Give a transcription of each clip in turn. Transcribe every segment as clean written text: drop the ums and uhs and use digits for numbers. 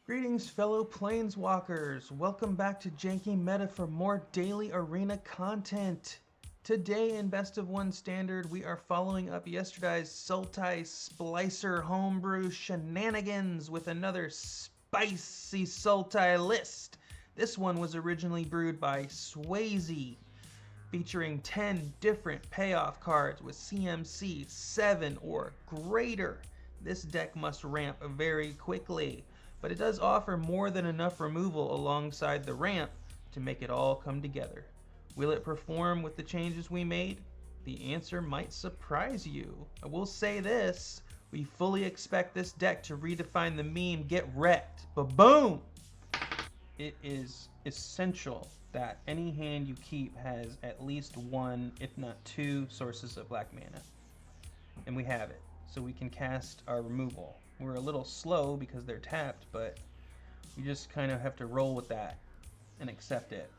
Greetings, fellow Planeswalkers! Welcome back to Janky Meta for more daily arena content. Today in Best of One Standard, we are following up yesterday's Sultai Splicer homebrew shenanigans with another spicy Sultai list. This one was originally brewed by Swayze, featuring 10 different payoff cards with CMC 7 or greater. This deck must ramp very quickly, but it does offer more than enough removal alongside the ramp to make it all come together. Will it perform with the changes we made? The answer might surprise you. I will say this, we fully expect this deck to redefine the meme get wrecked, but boom! It is essential that any hand you keep has at least one, if not two, sources of black mana. And we have it, so we can cast our removal. We're a little slow because they're tapped, but you just kind of have to roll with that and accept it.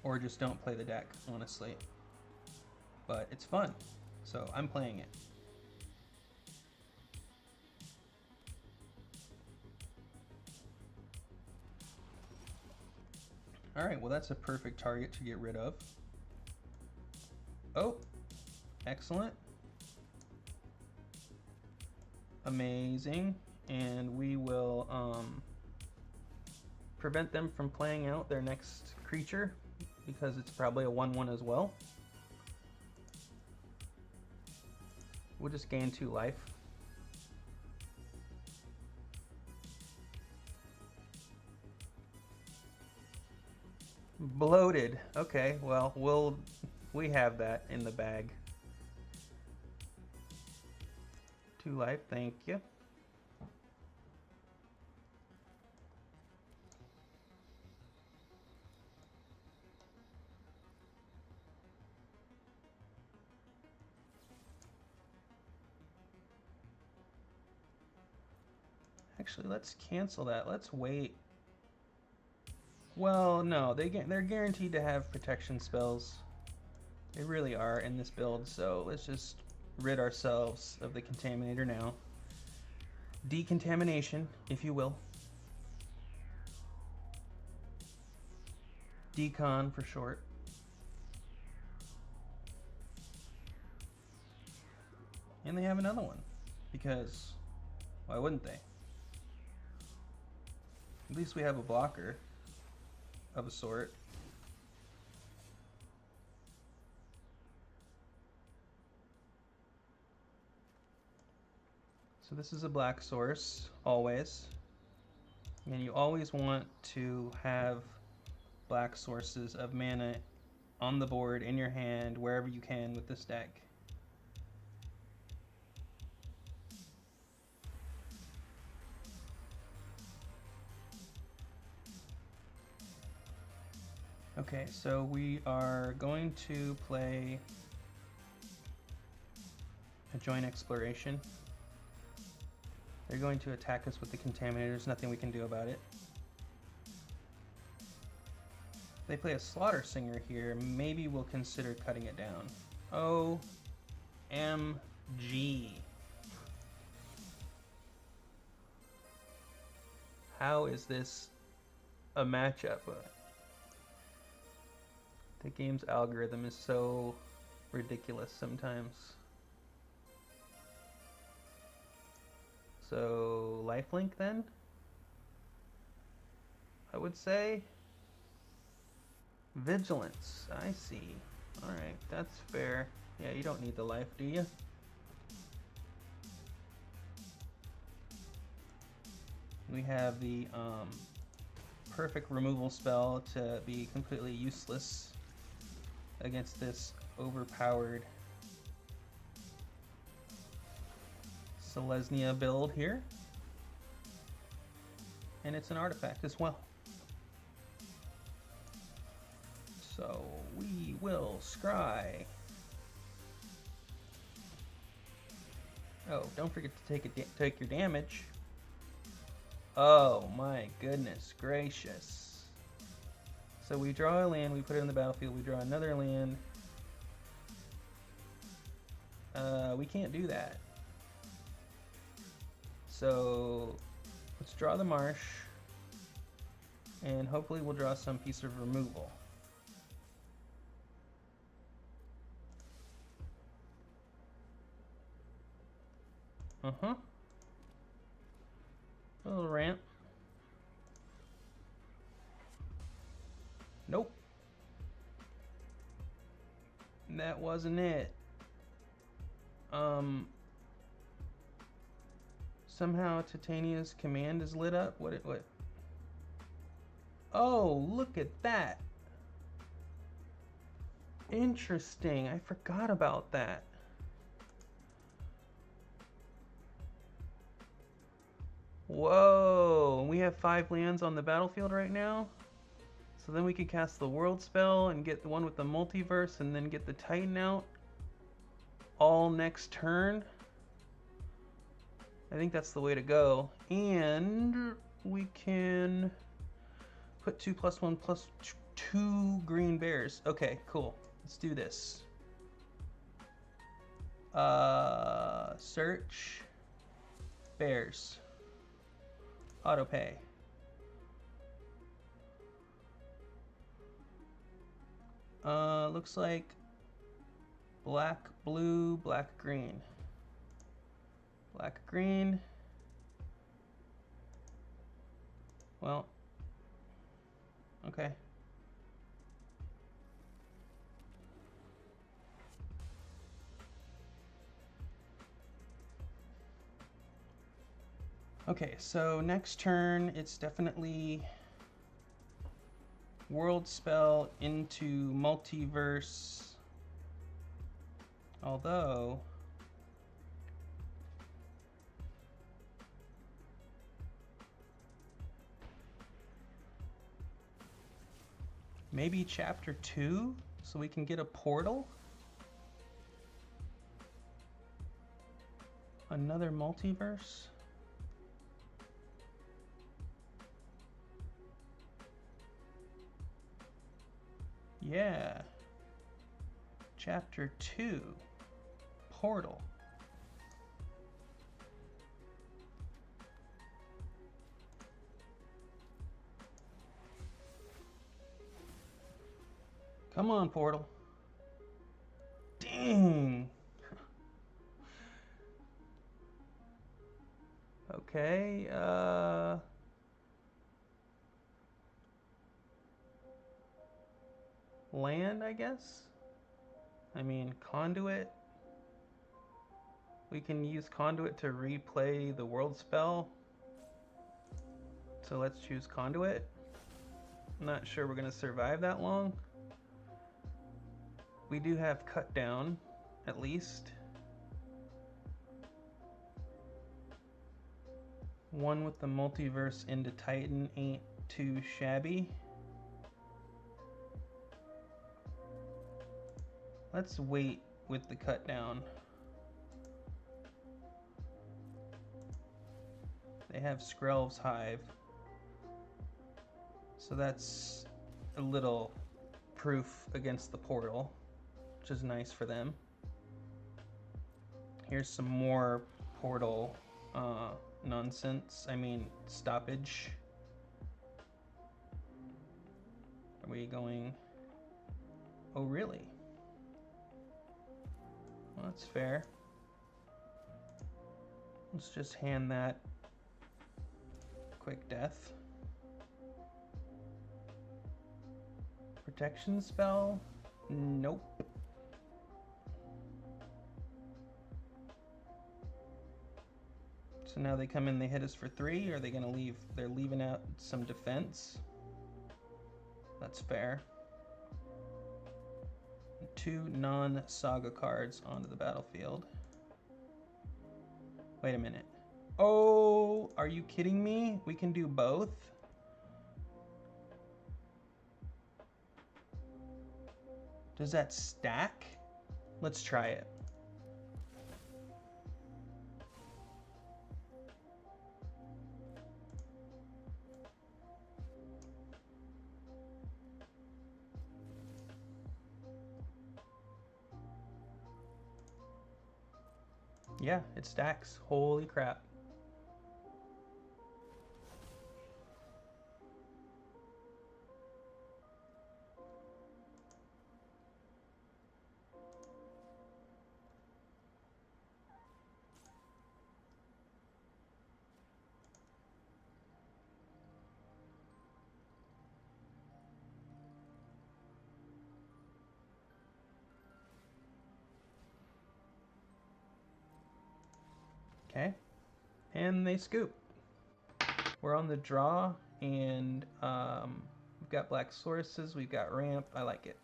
Or just don't play the deck, honestly. But it's fun, so I'm playing it. Alright, well that's a perfect target to get rid of. Oh, excellent. Amazing. And we will prevent them from playing out their next creature because it's probably a 1/1 as well. We'll just gain 2 life. Bloated. Okay, well, we have that in the bag. 2 life, thank you. Actually, let's cancel that. Let's wait. Well, no, they're guaranteed to have protection spells. They really are in this build, so let's just rid ourselves of the Contaminator now. Decontamination, if you will. Decon for short. And they have another one, because why wouldn't they? At least we have a blocker of a sort. So this is a black source, always. And you always want to have black sources of mana on the board, in your hand, wherever you can with this deck. Okay, so we are going to play a joint exploration. They're going to attack us with the Contaminator. There's nothing we can do about it. They play a Slaughter Singer here. Maybe we'll consider cutting it down. OMG. How is this a matchup? The game's algorithm is so ridiculous sometimes. So, lifelink then? I would say. Vigilance, I see. Alright, that's fair. Yeah, you don't need the life, do you? We have the perfect removal spell to be completely useless against this overpowered Selesnya build here. And it's an artifact as well. So we will scry. Oh, don't forget to take your damage. Oh my goodness gracious. So we draw a land, we put it in the battlefield, we draw another land. We can't do that. So Let's draw the marsh. And hopefully we'll draw some piece of removal. A little ramp. Nope. That wasn't it. Somehow Titania's command is lit up. What? Oh, look at that. Interesting. I forgot about that. Whoa. We have 5 lands on the battlefield right now. So then we could cast the world spell and get the one with the multiverse and then get the Titan out all next turn. I think that's the way to go. And we can put 2+1/+2 green bears. Okay, cool. Let's do this. Search bears. Auto pay. Looks like black, blue, black, green. Black, green. Well, okay. Okay, so next turn, it's definitely world spell into multiverse. Although maybe chapter 2 so we can get a portal. Another multiverse. Yeah. Chapter 2. Portal. Come on, Portal. Dang. Okay, land, I guess? I mean, conduit. We can use conduit to replay the world spell. So let's choose conduit. Not sure we're gonna survive that long. We do have cut down, at least. One with the multiverse into Titan ain't too shabby. Let's wait with the cut down. They have Skrelv's Hive. So that's a little proof against the portal, which is nice for them. Here's some more portal nonsense. I mean, stoppage. Are we going? Oh, really? Well, that's fair. Let's just hand that quick death. Protection spell? Nope. So now they come in, they hit us for 3. Are they gonna leave? They're leaving out some defense. That's fair. 2 non-saga cards onto the battlefield. Wait a minute. Oh, are you kidding me? We can do both? Does that stack? Let's try it. Yeah, it stacks. Holy crap. Okay. And they scoop. We're on the draw, and we've got black sources, we've got ramp. I like it.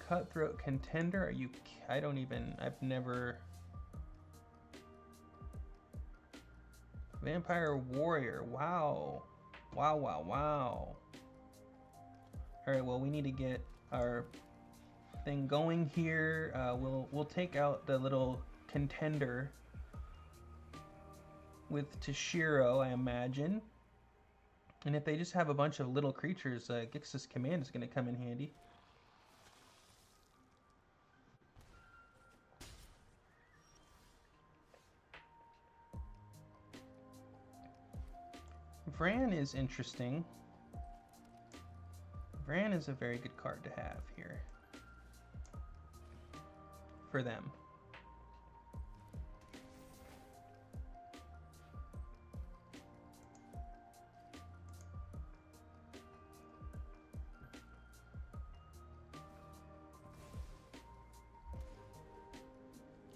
Cutthroat Contender. Are you? I don't even. I've never. Vampire Warrior. Wow. Wow, wow, wow. Alright, well, we need to get our thing going here. We'll take out the little contender with Toshiro, I imagine. And if they just have a bunch of little creatures, Gix's Command is going to come in handy. Vran is interesting. Vran is a very good card to have here for them.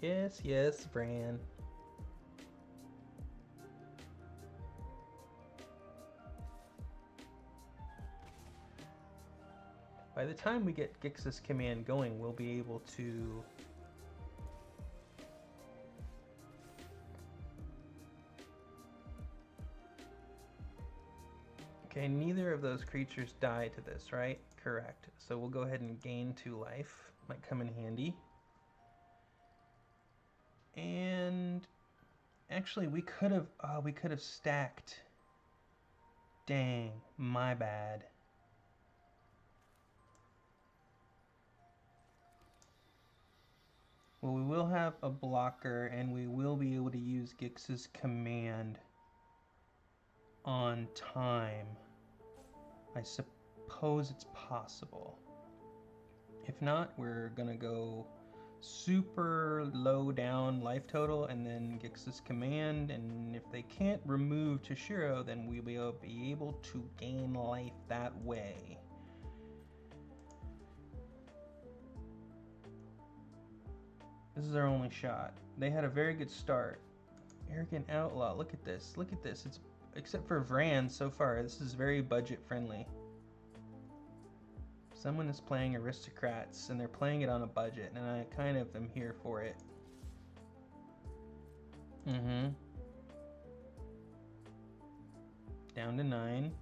Yes, yes, Vran. By the time we get Gix's Command going, we'll be able to okay, neither of those creatures die to this, right? Correct. So we'll go ahead and gain 2 life. Might come in handy. And actually we could have stacked. Dang, my bad. Well, we will have a blocker, and we will be able to use Gix's Command on time. I suppose it's possible. If not, we're gonna go super low down life total and then Gix's Command, and if they can't remove Toshiro, then we'll be able to gain life that way. This is our only shot. They had a very good start. Arrogant Outlaw, look at this. Look at this. It's except for Vran so far, this is very budget friendly. Someone is playing Aristocrats and they're playing it on a budget, and I kind of am here for it. Down to 9.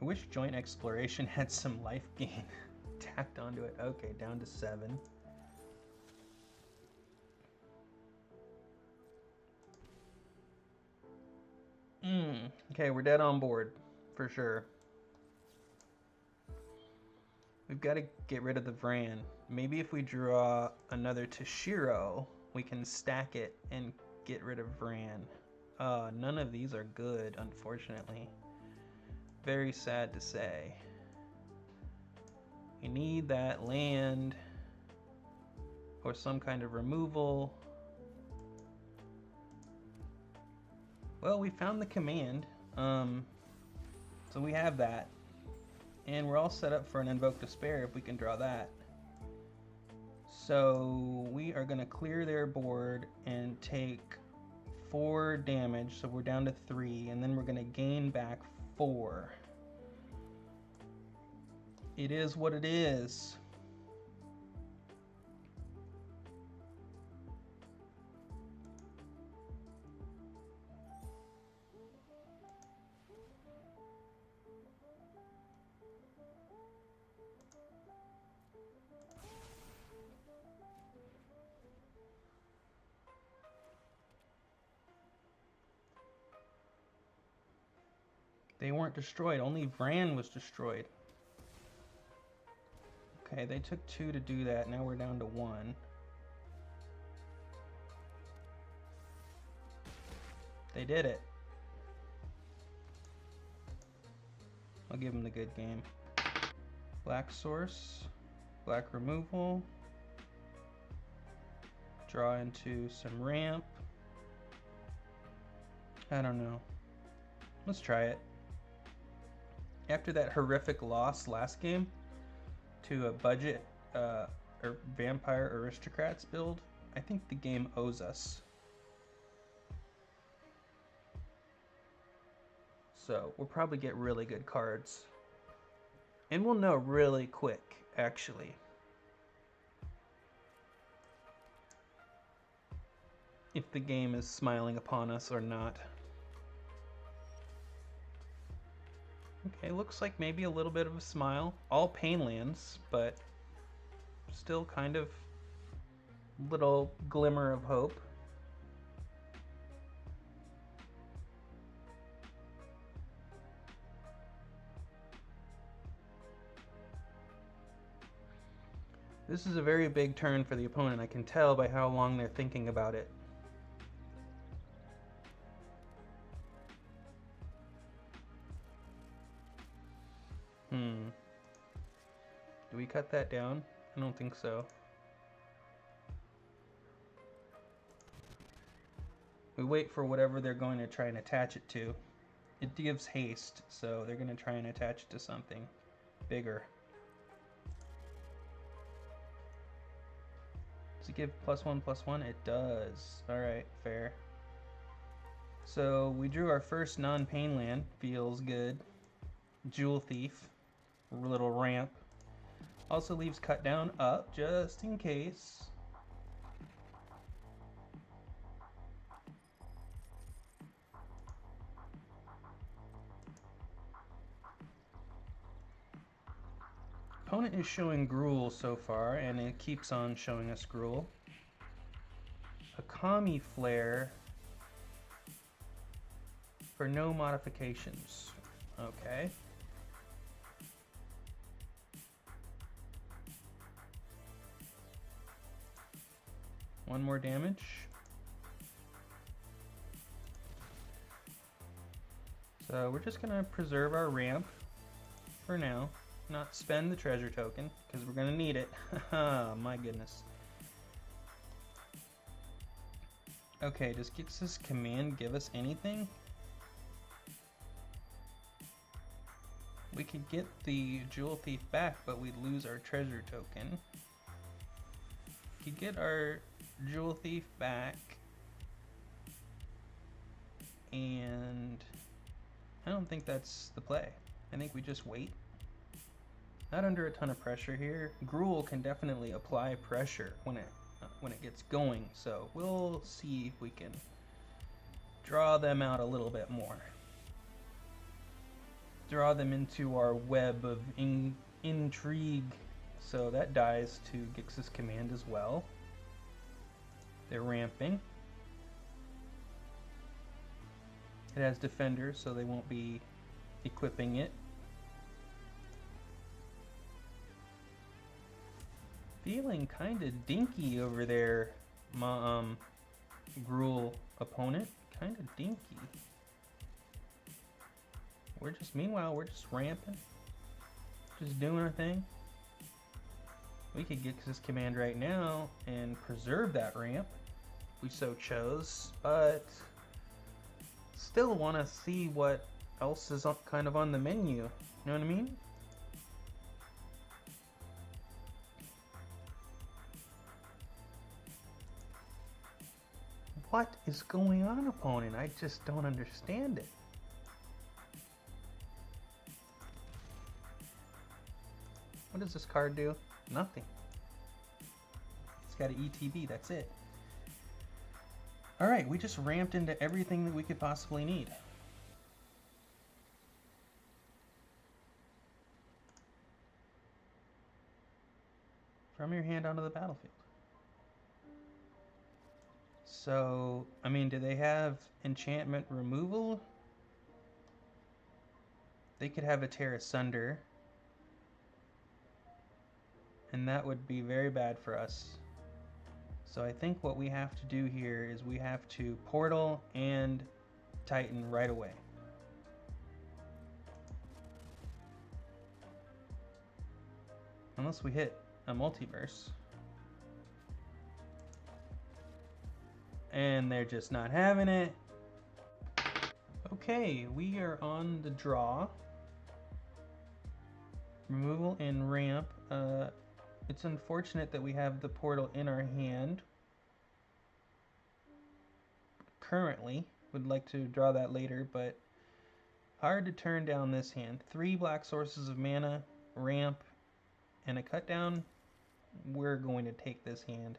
I wish Joint Exploration had some life gain tacked onto it. Okay, down to 7. Okay, we're dead on board, for sure. We've got to get rid of the Vran. Maybe if we draw another Toshiro, we can stack it and get rid of Vran. None of these are good, unfortunately. Very sad to say. We need that land or some kind of removal. Well, we found the command, so we have that. And we're all set up for an Invoke Despair if we can draw that. So we are going to clear their board and take 4 damage, so we're down to 3, and then we're going to gain back 4. It is what it is. They weren't destroyed, only Vran was destroyed. Okay, they took 2 to do that, now we're down to 1. They did it. I'll give them the good game. Black source, black removal. Draw into some ramp. I don't know. Let's try it. After that horrific loss last game to a budget or vampire aristocrats build, I think the game owes us. So we'll probably get really good cards. And we'll know really quick, actually. If the game is smiling upon us or not. Okay, looks like maybe a little bit of a smile. All pain lands, but still kind of little glimmer of hope. This is a very big turn for the opponent. I can tell by how long they're thinking about it. Do we cut that down? I don't think so. We wait for whatever they're going to try and attach it to. It gives haste, so they're going to try and attach it to something bigger. Does it give +1/+1? It does. Alright, fair. So we drew our first non-pain land. Feels good. Jewel Thief. Little ramp. Also leaves cut down up, just in case. Opponent is showing Gruul so far, and it keeps on showing us Gruul. A Kami Flare for no modifications. Okay. One more damage. So we're just gonna preserve our ramp for now. Not spend the treasure token, because we're gonna need it. My goodness. Okay, does Gix's command give us anything? We could get the Jewel Thief back, but we'd lose our treasure token. We could get our Jewel Thief back, and I don't think that's the play. I think we just wait. Not under a ton of pressure here. Gruul can definitely apply pressure when it gets going, so we'll see if we can draw them out a little bit more. Draw them into our web of intrigue. So that dies to Gix's command as well. They're ramping. It has defenders, so they won't be equipping it. Feeling kind of dinky over there, my Gruul opponent. Kind of dinky. Meanwhile, we're just ramping. Just doing our thing. We could get Gix's command right now and preserve that ramp. We so chose, but still want to see what else is kind of on the menu. You know what I mean? What is going on, opponent? I just don't understand it. What does this card do? Nothing. It's got an ETB, that's it. Alright, we just ramped into everything that we could possibly need. From your hand onto the battlefield. So, I mean, do they have enchantment removal? They could have a Tear Asunder. And that would be very bad for us. So I think what we have to do here is we have to Portal and Titan right away. Unless we hit a Multiverse. And they're just not having it. Okay, we are on the draw. Removal and ramp. It's unfortunate that we have the portal in our hand. Currently, would like to draw that later, but hard to turn down this hand. 3 black sources of mana, ramp, and a cut down. We're going to take this hand.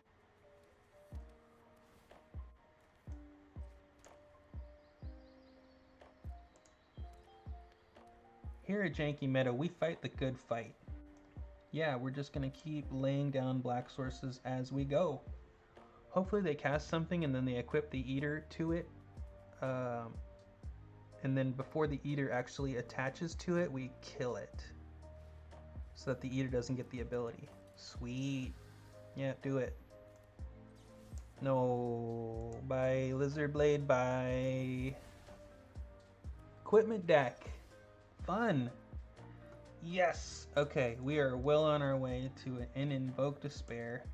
Here at Janky Meta, we fight the good fight. Yeah, we're just going to keep laying down black sources as we go. Hopefully they cast something and then they equip the Eater to it. And then before the Eater actually attaches to it, we kill it. So that the Eater doesn't get the ability. Sweet. Yeah, do it. No. Bye, Lizard Blade. Bye. Equipment deck. Fun. Yes. Okay, we are well on our way to an Invoke Despair.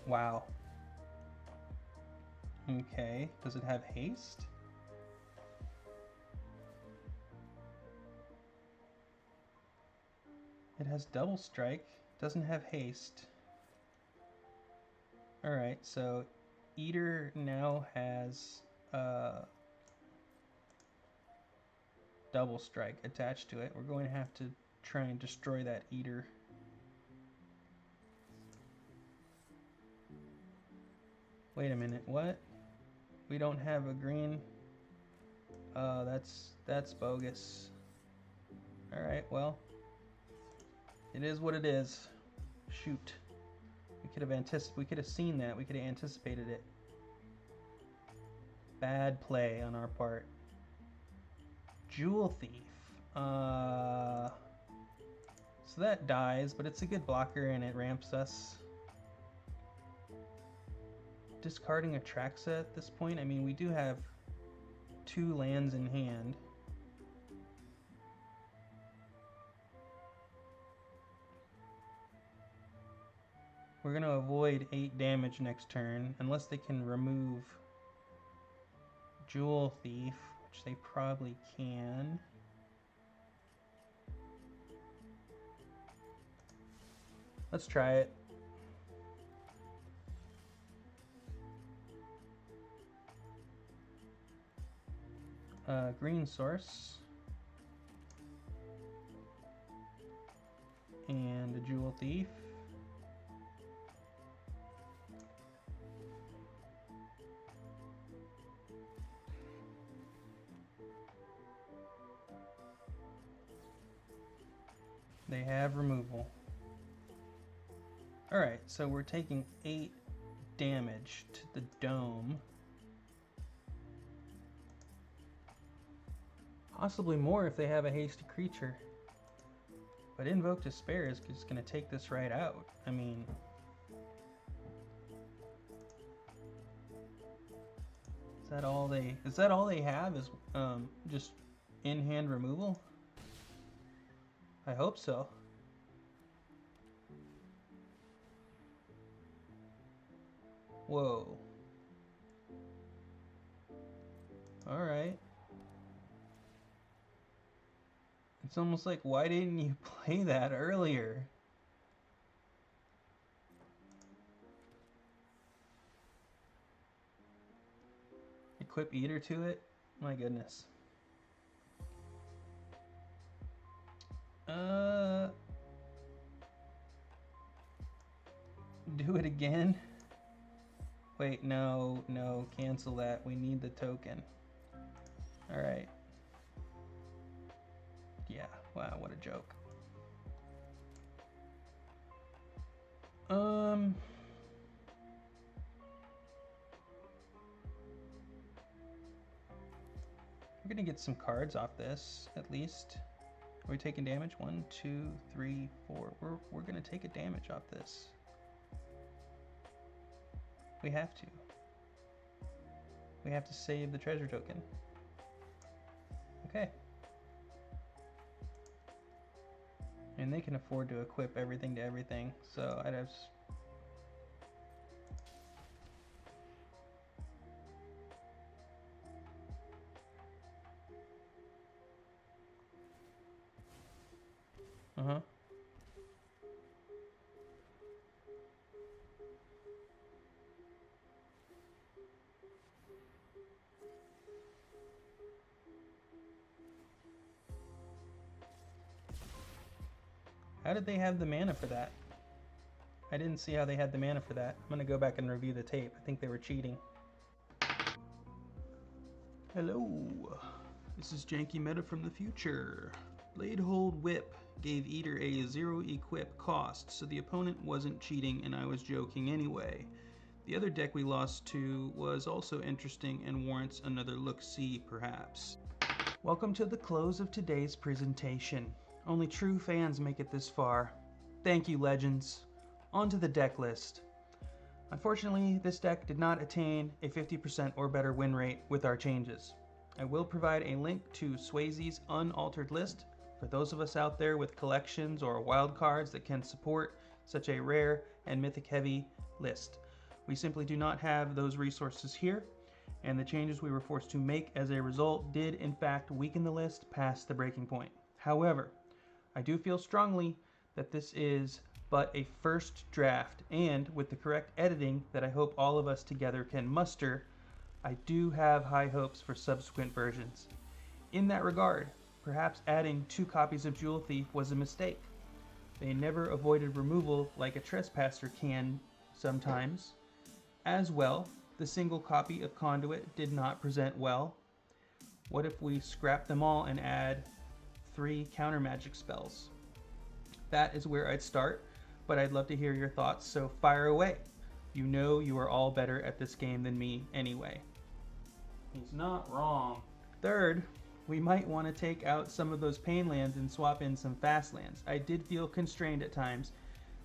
Wow. Okay, does it have haste? It has double strike, doesn't have haste. Alright, so Eater now has double strike attached to it. We're going to have to try and destroy that Eater. Wait a minute, what? We don't have a green? That's bogus. Alright, well. It is what it is. Shoot. We could have seen that. We could have anticipated it. Bad play on our part. Jewel Thief. So that dies, but it's a good blocker and it ramps us. Discarding Atraxa at this point. I mean, we do have 2 lands in hand. We're going to avoid 8 damage next turn, unless they can remove Jewel Thief, which they probably can. Let's try it. Green source. And a Jewel Thief. They have removal. Alright, so we're taking 8 damage to the dome. Possibly more if they have a hasty creature. But Invoke Despair is just going to take this right out. I mean... Is that all they have is just in-hand removal? I hope so. Whoa. Alright. It's almost like, why didn't you play that earlier? Equip Eater to it? My goodness. Do it again? Wait, no, cancel that. We need the token. Alright. Yeah, wow, what a joke. We're gonna get some cards off this, at least. Are we taking damage? 1, 2, 3, 4. We're gonna take a damage off this. We have to. We have to save the treasure token. Okay. And they can afford to equip everything to everything, so I'd have... Uh-huh. How did they have the mana for that? I didn't see how they had the mana for that. I'm gonna go back and review the tape. I think they were cheating. Hello. This is Janky Meta from the future. Bladehold Whip gave Eater a 0 equip cost, so the opponent wasn't cheating and I was joking anyway. The other deck we lost to was also interesting and warrants another look-see perhaps. Welcome to the close of today's presentation. Only true fans make it this far. Thank you, legends. On to the deck list. Unfortunately, this deck did not attain a 50% or better win rate with our changes. I will provide a link to Swayze's unaltered list for those of us out there with collections or wild cards that can support such a rare and mythic heavy list. We simply do not have those resources here, and the changes we were forced to make as a result did in fact weaken the list past the breaking point. However, I do feel strongly that this is but a first draft, and with the correct editing that I hope all of us together can muster, I do have high hopes for subsequent versions. In that regard, perhaps adding 2 copies of Jewel Thief was a mistake. They never avoided removal like a trespasser can sometimes. As well, the single copy of Conduit did not present well. What if we scrap them all and add 3 counter magic spells? That is where I'd start, but I'd love to hear your thoughts, so fire away. You know you are all better at this game than me anyway. He's not wrong. Third, we might want to take out some of those pain lands and swap in some fast lands. I did feel constrained at times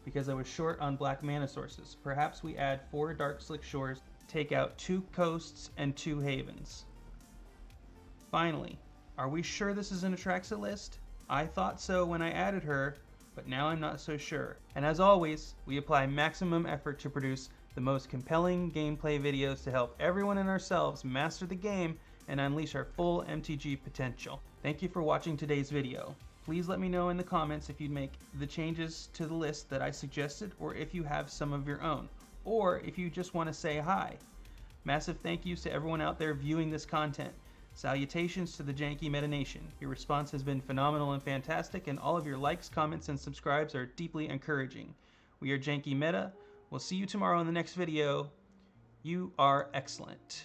because I was short on black mana sources. Perhaps we add 4 Dark Slick Shores, take out 2 coasts and 2 havens. Finally, are we sure this is an Atraxa list? I thought so when I added her, but now I'm not so sure. And as always, we apply maximum effort to produce the most compelling gameplay videos to help everyone and ourselves master the game and unleash our full MTG potential. Thank you for watching today's video. Please let me know in the comments if you'd make the changes to the list that I suggested, or if you have some of your own, or if you just want to say hi. Massive thank yous to everyone out there viewing this content. Salutations to the Janky Meta Nation. Your response has been phenomenal and fantastic, and all of your likes, comments, and subscribes are deeply encouraging. We are Janky Meta. We'll see you tomorrow in the next video. You are excellent.